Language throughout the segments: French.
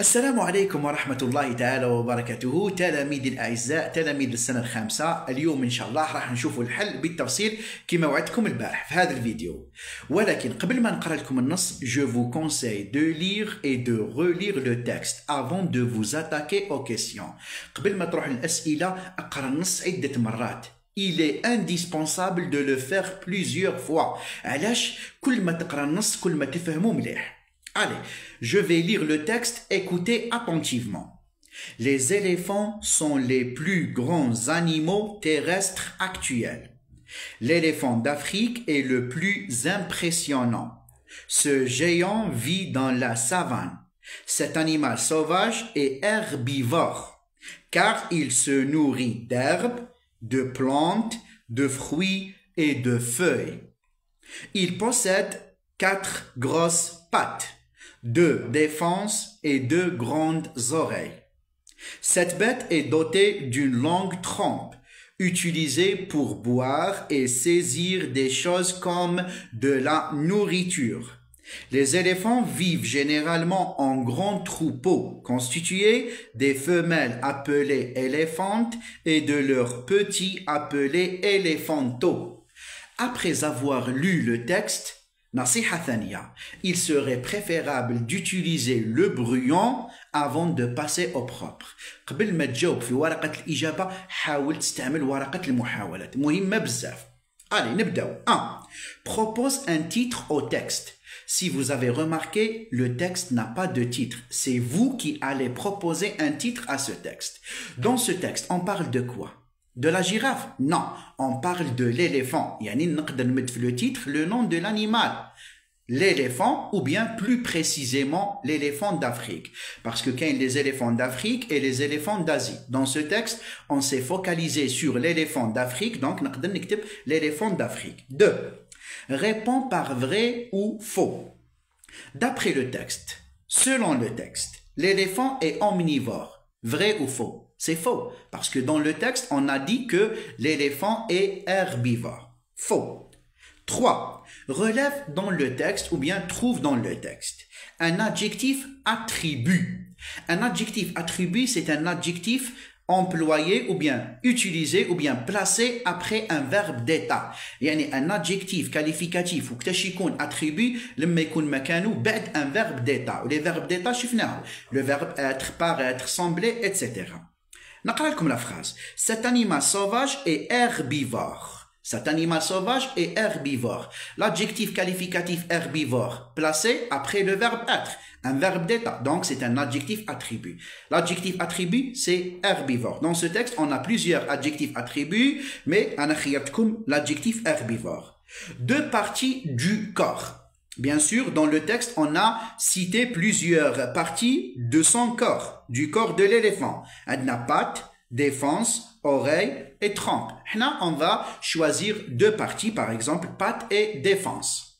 السلام عليكم ورحمة الله تعالى وبركاته. تلاميذي الأعزاء، تلاميذ السنة الخامسة، اليوم إن شاء الله راح نشوفوا الحل بالتفصيل كما وعدتكم البارح في هذا الفيديو. ولكن قبل ما نقرأ لكم النص، je vous conseille de lire et de relire le texte avant de vous attaquer aux questions. قبل ما تروح للأسئلة اقرأ النص عدة مرات. Il est indispensable de le faire plusieurs fois. علاش؟ كل ما تقرأ النص كل ما تفهمه مليح. Allez, je vais lire le texte, écoutez attentivement. Les éléphants sont les plus grands animaux terrestres actuels. L'éléphant d'Afrique est le plus impressionnant. Ce géant vit dans la savane. Cet animal sauvage est herbivore, car il se nourrit d'herbes, de plantes, de fruits et de feuilles. Il possède 4 grosses pattes, 2 défenses et 2 grandes oreilles. Cette bête est dotée d'une longue trompe, utilisée pour boire et saisir des choses comme de la nourriture. Les éléphants vivent généralement en grands troupeaux, constitués des femelles appelées éléphantes et de leurs petits appelés éléphantaux. Après avoir lu le texte, نصيحة ثانية, il serait préférable d'utiliser le brouillon avant de passer au propre. قبل ما تجاوب في ورقة الإجابة حاول تستعمل ورقة المحاولات, مهمة بزاف. Allez, نبداو. 1. Propose un titre au texte. Si vous avez remarqué, le texte n'a pas de titre. C'est vous qui allez proposer un titre à ce texte. Dans ce texte, on parle de quoi? De la girafe? Non, on parle de l'éléphant. يعني نقدر نمد في le titre le nom de l'animal. L'éléphant, ou bien plus précisément l'éléphant d'Afrique. Parce que quand il y a les éléphants d'Afrique et les éléphants d'Asie. Dans ce texte, on s'est focalisé sur l'éléphant d'Afrique, donc نقدر نكتب l'éléphant d'Afrique. 2. Réponds par vrai ou faux. D'après le texte, selon le texte, l'éléphant est omnivore. Vrai ou faux? C'est faux, parce que dans le texte, on a dit que l'éléphant est herbivore. Faux. 3. Relève dans le texte ou bien trouve dans le texte un adjectif attribut. Un adjectif attribut, c'est un adjectif employé ou bien utilisé ou bien placé après un verbe d'état. يعني un adjectif qualificatif وقتاش يكون attribut لما يكون مكانه بعد un verbe d'état. و les verbes d'état شفناهم. Le verbe être, paraître, sembler, etc. نقرأ لكم la phrase. Cet animal sauvage est herbivore. Cet animal sauvage est herbivore. L'adjectif qualificatif herbivore placé après le verbe être. Un verbe d'état. Donc, c'est un adjectif attribut. L'adjectif attribut, c'est herbivore. Dans ce texte, on a plusieurs adjectifs attributs, mais أنا خيرتكم l'adjectif herbivore. 2 parties du corps. Bien sûr, dans le texte, on a cité plusieurs parties de son corps, du corps de l'éléphant. عندنا pattes, défense, oreille et trompe. Là, on va choisir 2 parties, par exemple, pattes et défense.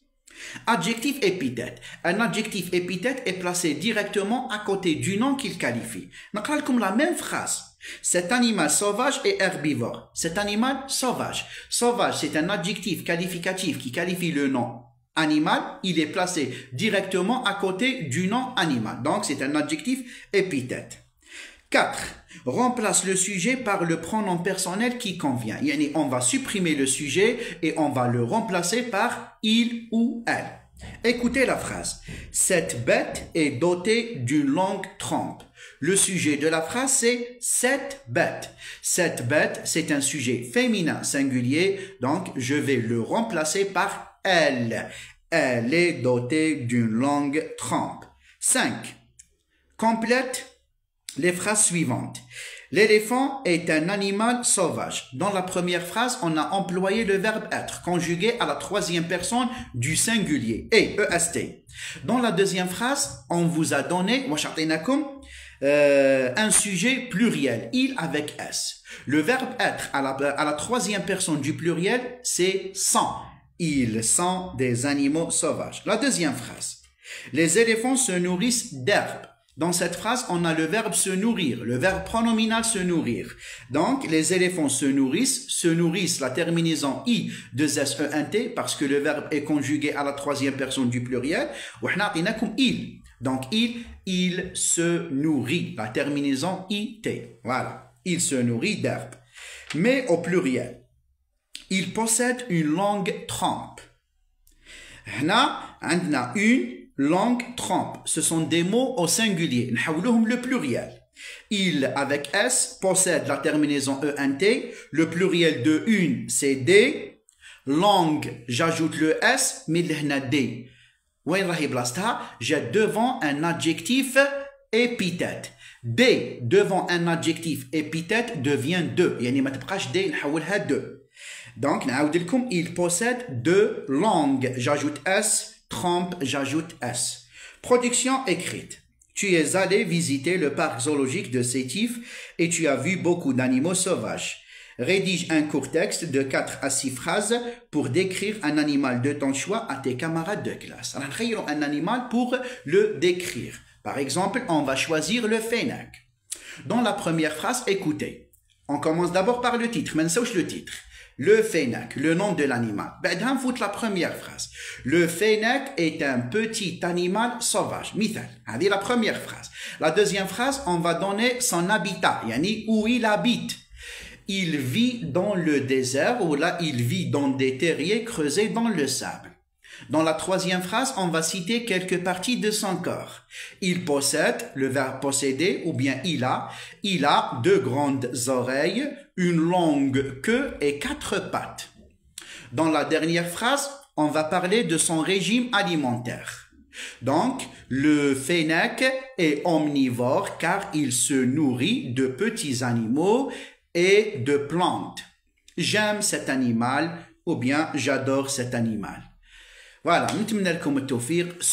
Adjectif épithète. Un adjectif épithète est placé directement à côté du nom qu'il qualifie. نقرأ لكم la même phrase. Cet animal sauvage est herbivore. Cet animal sauvage. Sauvage, c'est un adjectif qualificatif qui qualifie le nom animal. Il est placé directement à côté du nom animal. Donc, c'est un adjectif épithète. 4. Remplace le sujet par le pronom personnel qui convient. Yani, on va supprimer le sujet et on va le remplacer par il ou elle. Écoutez la phrase. Cette bête est dotée d'une longue trompe. Le sujet de la phrase, c'est cette bête. Cette bête, c'est un sujet féminin singulier, donc je vais le remplacer par elle. Elle est dotée d'une longue trompe. 5. Complète les phrases suivantes. L'éléphant est un animal sauvage. Dans la première phrase, on a employé le verbe être, conjugué à la 3e personne du singulier, EST. Dans la deuxième phrase, on vous a donné, un sujet pluriel, il avec S. Le verbe être à la 3e personne du pluriel, c'est sont. Ils sont des animaux sauvages. La deuxième phrase. Les éléphants se nourrissent d'herbes. Dans cette phrase, on a le verbe se nourrir, le verbe pronominal se nourrir. Donc, les éléphants se nourrissent, la terminaison I de SENT, parce que le verbe est conjugué à la 3e personne du pluriel. Il. Donc, il se nourrit. La terminaison IT. Voilà. Il se nourrit d'herbes. Mais au pluriel. Il possède une langue trempe. هنا عندنا une langue trempe. Ce sont des mots au singulier. نحولوهم le pluriel. Il, avec S, possède la terminaison ENT. Le pluriel de une, c'est D. Langue, j'ajoute le S, mais l'hna D. وين راهي بلاصتها؟ J'ai devant un adjectif épithète. D devant un adjectif épithète devient deux. يعني ما تبقاش D نحولها deux. Donc, نعاود لكم, il possède deux langues. J'ajoute S, trempe, j'ajoute S. Production écrite. Tu es allé visiter le parc zoologique de Sétif et tu as vu beaucoup d'animaux sauvages. Rédige un court texte de 4 à 6 phrases pour décrire un animal de ton choix à tes camarades de classe. Alors, un animal pour le décrire. Par exemple, on va choisir le fennec. Dans la première phrase, écoutez. On commence d'abord par le titre. Maintenant, le titre. Le fennec, le nom de l'animal. بعدها نفوت la première phrase. Le fennec est un petit animal sauvage. مثال. هذه la première phrase. La deuxième phrase, on va donner son habitat, يعني où il habite. Il vit dans le désert ou là, il vit dans des terriers creusés dans le sable. Dans la troisième phrase, on va citer quelques parties de son corps. Il possède, le verbe posséder, ou bien il a 2 grandes oreilles, une longue queue et 4 pattes. Dans la dernière phrase, on va parler de son régime alimentaire. Donc, le fennec est omnivore car il se nourrit de petits animaux et de plantes. J'aime cet animal ou bien j'adore cet animal. Voilà, نتمنى لكم التوفيق.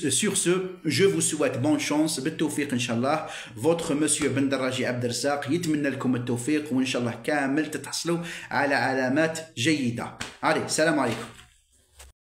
Sur ce, je vous souhaite bonne chance. بالتوفيق إن شاء الله. Votre monsieur بن دراجي عبد الرزاق يتمنى لكم التوفيق وإن شاء الله كامل تتحصلوا على علامات جيدة. Allez, salam alaikum.